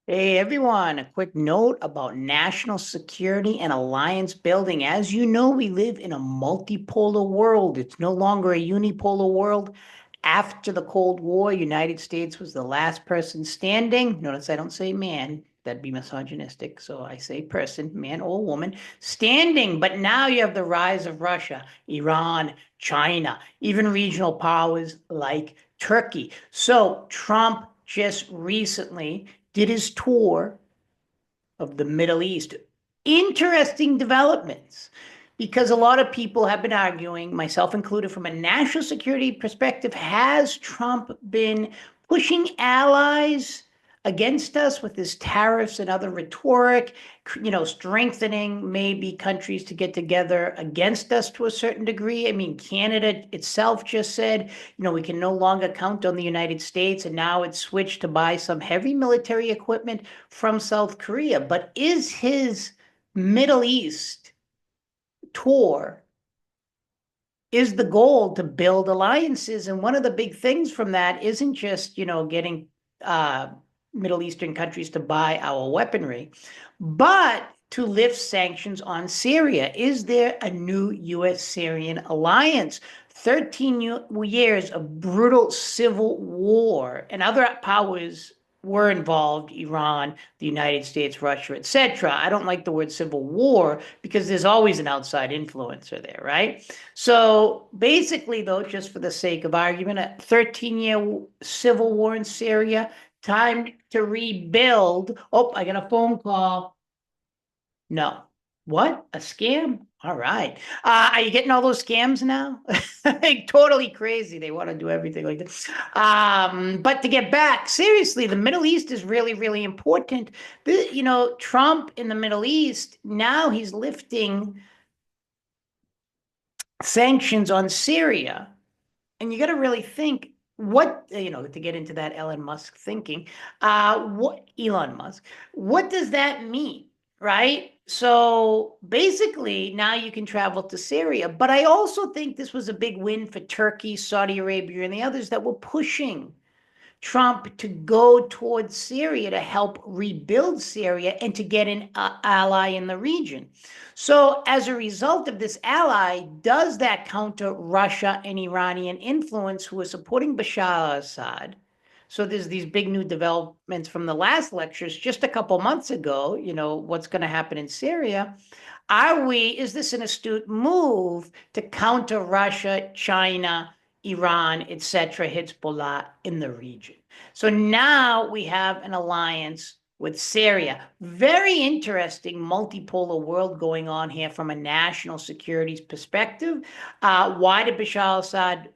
Hey everyone, a quick note about national security and alliance building. As you know, we live in a multipolar world. It's no longer a unipolar world. After the Cold War, United States was the last person standing. Notice I don't say man, that'd be misogynistic. So I say person, man or woman, standing. But now you have the rise of Russia, Iran, China, even regional powers like Turkey. So Trump just recently did his tour of the Middle East. Interesting developments because a lot of people have been arguing, myself included, from a national security perspective, has Trump been pushing allies against us with his tariffs and other rhetoric, strengthening maybe countries to get together against us to a certain degree? I mean, Canada itself just said, we can no longer count on the United States, and now it's switched to buy some heavy military equipment from South Korea. But is his Middle East tour is the goal to build alliances? And one of the big things from that isn't just, getting uh, Middle Eastern countries to buy our weaponry, but to lift sanctions on Syria. Is there a new U.S. Syrian alliance? 13 years of brutal civil war, and other powers were involved: Iran, the United States, Russia, etc. I don't like the word civil war because there's always an outside influencer there, right? So basically, though, just for the sake of argument, a 13-year civil war in Syria, time to rebuild. Oh, I got a phone call. No. What? A scam? All right. Are you getting all those scams now? Like, totally crazy. They want to do everything like this. But to get back, seriously, the Middle East is really, really important. Trump in the Middle East, now he's lifting sanctions on Syria. And you got to really think what, to get into that Elon Musk thinking, what Elon Musk, what does that mean, right? So basically, now you can travel to Syria. But I also think this was a big win for Turkey, Saudi Arabia, and the others that were pushing Trump to go towards Syria to help rebuild Syria and to get an ally in the region. So, as a result of this ally, does that counter Russia and Iranian influence who are supporting Bashar al Assad? So, there's these big new developments from the last lectures just a couple months ago, what's going to happen in Syria. Is this an astute move to counter Russia, China, Iran, etc., Hezbollah in the region? So now we have an alliance with Syria. Very interesting multipolar world going on here from a national security perspective. Why did Bashar al-Assad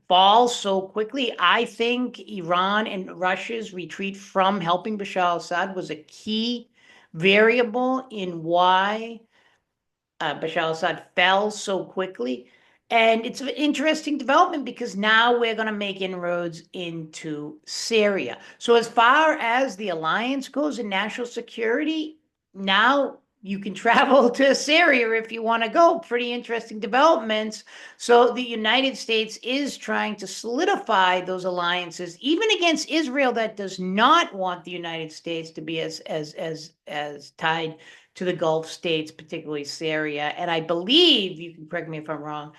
fall so quickly? I think Iran and Russia's retreat from helping Bashar al-Assad was a key variable in why Bashar al-Assad fell so quickly. And it's an interesting development because now we're going to make inroads into Syria. So as far as the alliance goes in national security, now you can travel to Syria if you want to go. Pretty interesting developments. So the United States is trying to solidify those alliances, even against Israel, that does not want the United States to be as tied to the Gulf states, particularly Syria. And I believe, you can correct me if I'm wrong,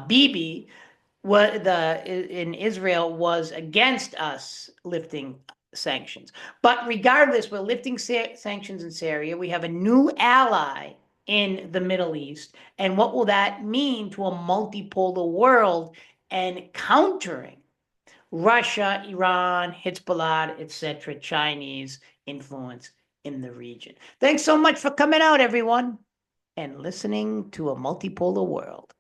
Bibi in Israel was against us lifting sanctions. But regardless, we're lifting sanctions in Syria. We have a new ally in the Middle East. And what will that mean to a multipolar world and countering Russia, Iran, Hezbollah, etc., Chinese influence in the region? Thanks so much for coming out, everyone, and listening to A Multipolar World.